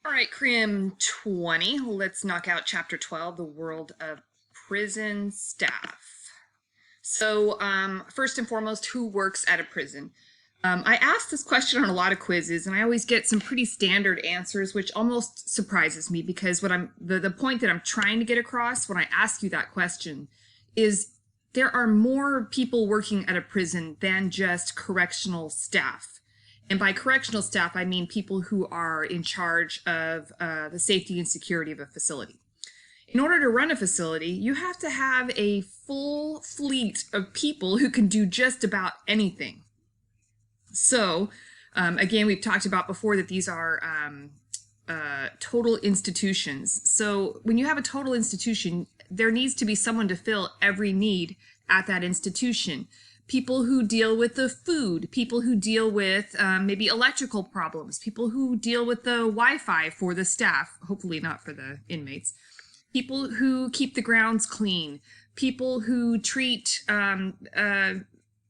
All right, Crim 20. Let's knock out Chapter 12, the world of prison staff. So, first and foremost, who works at a prison? I ask this question on a lot of quizzes, and I always get some pretty standard answers, which almost surprises me because what the point that I'm trying to get across when I ask you that question is there are more people working at a prison than just correctional staff. And by correctional staff, I mean people who are in charge of the safety and security of a facility. In order to run a facility, you have to have a full fleet of people who can do just about anything. So, again, we've talked about before that these are total institutions. So when you have a total institution, there needs to be someone to fill every need at that institution. People who deal with the food, people who deal with maybe electrical problems, people who deal with the Wi-Fi for the staff, hopefully not for the inmates, people who keep the grounds clean, people who treat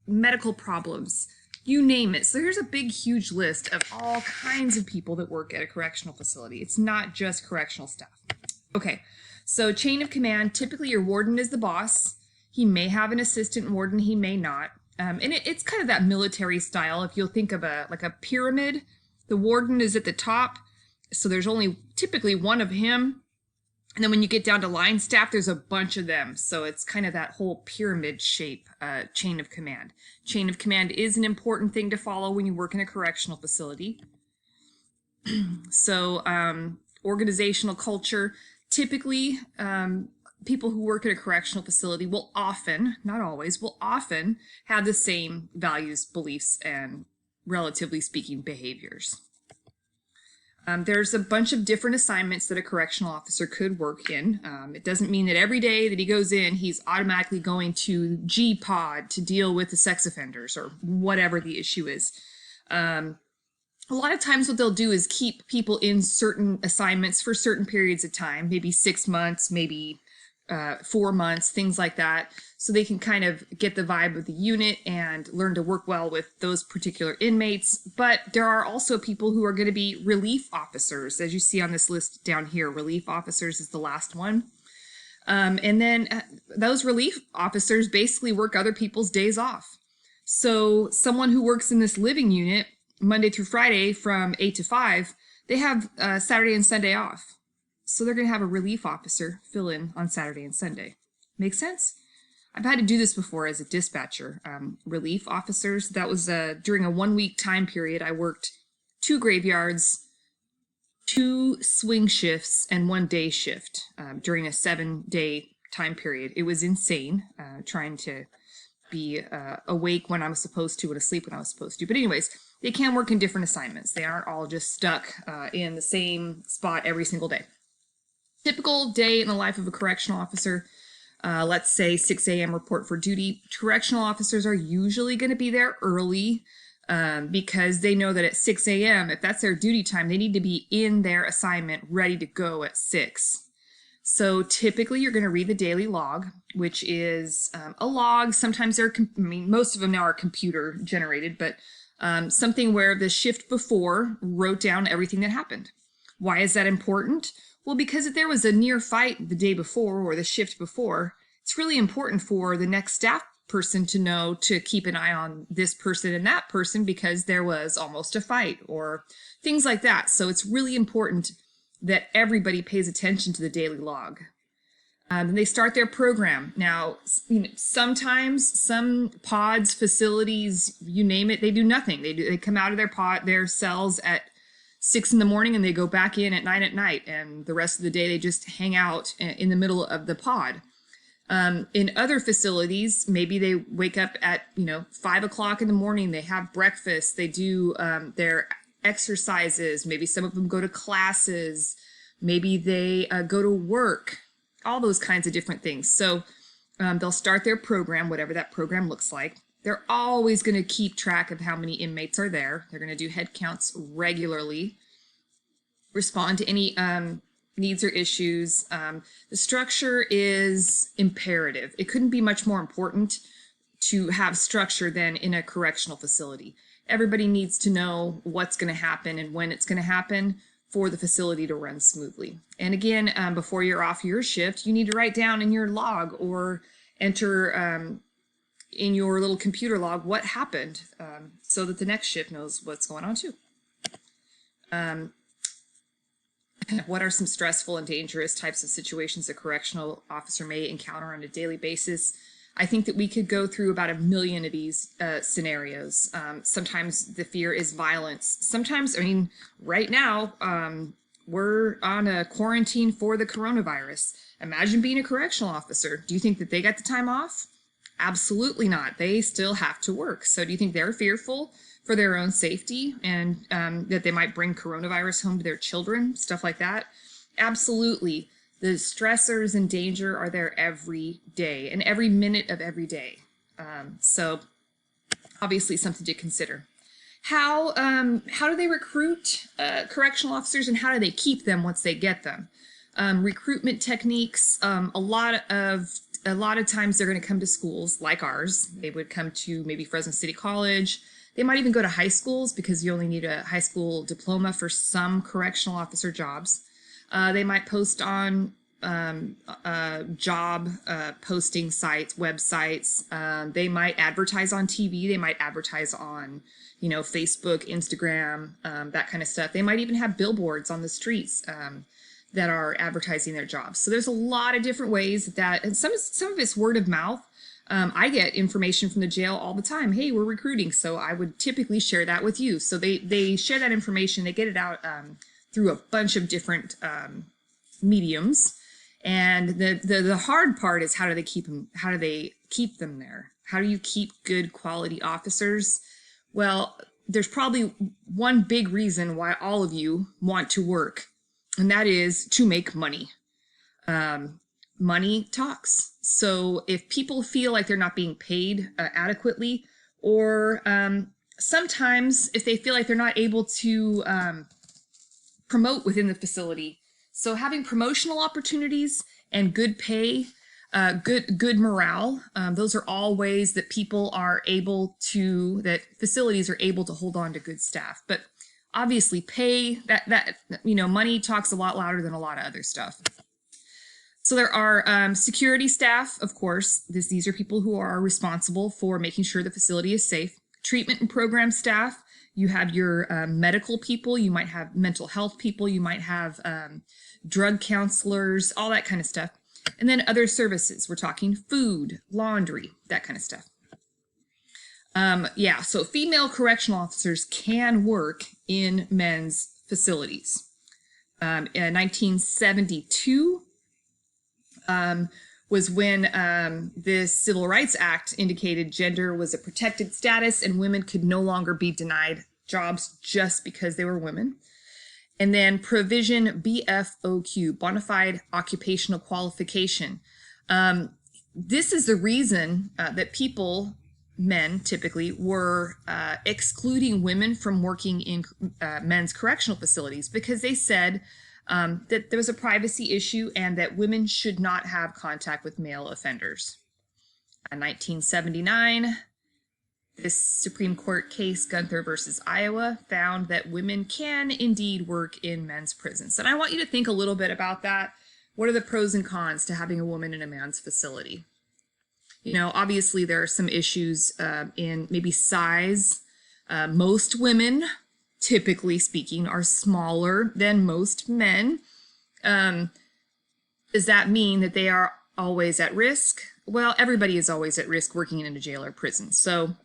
medical problems, you name it. So here's a big, huge list of all kinds of people that work at a correctional facility. It's not just correctional staff. Okay, so chain of command, typically your warden is the boss. He may have an assistant warden, he may not. And it's kind of that military style. If you'll think of a pyramid, the warden is at the top. So there's only typically one of him. And then when you get down to line staff, there's a bunch of them. So it's kind of that whole pyramid shape chain of command. Chain of command is an important thing to follow when you work in a correctional facility. So organizational culture, typically people who work at a correctional facility will often, not always, will often have the same values, beliefs, and relatively speaking behaviors. There's a bunch of different assignments that a correctional officer could work in. It doesn't mean that every day that he goes in, he's automatically going to G-Pod to deal with the sex offenders or whatever the issue is. A lot of times what they'll do is keep people in certain assignments for certain periods of time, maybe 6 months, maybe 4 months, things like that, so they can kind of get the vibe of the unit and learn to work well with those particular inmates. But there are also people who are going to be relief officers, as you see on this list down here. Relief officers is the last one. And then those relief officers basically work other people's days off. So someone who works in this living unit Monday through Friday from 8 to 5, they have Saturday and Sunday off. So they're going to have a relief officer fill in on Saturday and Sunday. Make sense? I've had to do this before as a dispatcher. Relief officers, that was during a 1-week time period. I worked 2 graveyards, 2 swing shifts, and 1 day shift during a 7-day time period. It was insane trying to be awake when I was supposed to and asleep when I was supposed to. But anyways, they can work in different assignments. They aren't all just stuck in the same spot every single day. Typical day in the life of a correctional officer, let's say 6 a.m. report for duty. Correctional officers are usually going to be there early because they know that at 6 a.m., if that's their duty time, they need to be in their assignment ready to go at 6. So typically you're going to read the daily log, which is a log. Sometimes most of them now are computer generated, but something where the shift before wrote down everything that happened. Why is that important? Well, because if there was a near fight the day before or the shift before, it's really important for the next staff person to know to keep an eye on this person and that person because there was almost a fight or things like that. So it's really important that everybody pays attention to the daily log. And they start their program. Now, sometimes some pods, facilities, you name it, they do nothing. They come out of their cells at 6 in the morning and they go back in at 9 at night, and the rest of the day they just hang out in the middle of the pod. In other facilities, maybe they wake up at 5 o'clock in the morning, they have breakfast, they do their exercises, maybe some of them go to classes, maybe they go to work, all those kinds of different things. So they'll start their program, whatever that program looks like. They're always going to keep track of how many inmates are there. They're going to do head counts regularly, respond to any needs or issues. The structure is imperative. It couldn't be much more important to have structure than in a correctional facility. Everybody needs to know what's going to happen and when it's going to happen for the facility to run smoothly. And again, before you're off your shift, you need to write down in your log or enter in your little computer log what happened, so that the next shift knows what's going on too. What are some stressful and dangerous types of situations a correctional officer may encounter on a daily basis? I think that we could go through about 1 million of these scenarios. Sometimes the fear is violence. Sometimes, I mean, right now, we're on a quarantine for the coronavirus. Imagine being a correctional officer. Do you think that they got the time off? Absolutely not. They still have to work. So do you think they're fearful for their own safety and that they might bring coronavirus home to their children, stuff like that? Absolutely. The stressors and danger are there every day and every minute of every day. So obviously something to consider. How do they recruit correctional officers, and how do they keep them once they get them? Recruitment techniques, a lot of times they're going to come to schools like ours. They would come to maybe Fresno City College. They might even go to high schools because you only need a high school diploma for some correctional officer jobs. They might post on job posting sites, websites. They might advertise on TV. They might advertise on, Facebook, Instagram, that kind of stuff. They might even have billboards on the streets that are advertising their jobs. So there's a lot of different ways and some of it's word of mouth. I get information from the jail all the time. Hey, we're recruiting. So I would typically share that with you. So they share that information. They get it out through a bunch of different mediums. And the hard part is how do they keep them? How do they keep them there? How do you keep good quality officers? Well, there's probably one big reason why all of you want to work, and that is to make money. Money talks. So if people feel like they're not being paid adequately, or sometimes if they feel like they're not able to promote within the facility, so having promotional opportunities and good pay, good morale, those are all ways that that facilities are able to hold on to good staff. But obviously pay, money talks a lot louder than a lot of other stuff. So there are security staff, of course. These are people who are responsible for making sure the facility is safe. Treatment and program staff. You have your medical people. You might have mental health people. You might have drug counselors, all that kind of stuff. And then other services. We're talking food, laundry, that kind of stuff. So female correctional officers can work in men's facilities. In 1972, was when the Civil Rights Act indicated gender was a protected status and women could no longer be denied jobs just because they were women. And then provision BFOQ, bona fide occupational qualification. This is the reason that men typically were excluding women from working in men's correctional facilities, because they said that there was a privacy issue and that women should not have contact with male offenders. In 1979, this Supreme Court case, Gunther versus Iowa, found that women can indeed work in men's prisons. And I want you to think a little bit about that. What are the pros and cons to having a woman in a man's facility? Obviously there are some issues in maybe size. Most women, typically speaking, are smaller than most men. Does that mean that they are always at risk? Well, everybody is always at risk working in a jail or prison. So,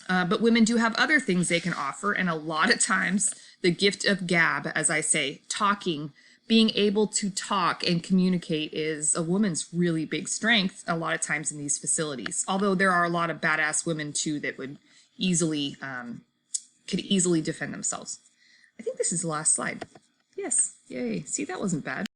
but women do have other things they can offer. And a lot of times the gift of gab, as I say, talking, being able to talk and communicate is a woman's really big strength a lot of times in these facilities. Although there are a lot of badass women too that would could easily defend themselves. I think this is the last slide. Yes, yay. See, that wasn't bad.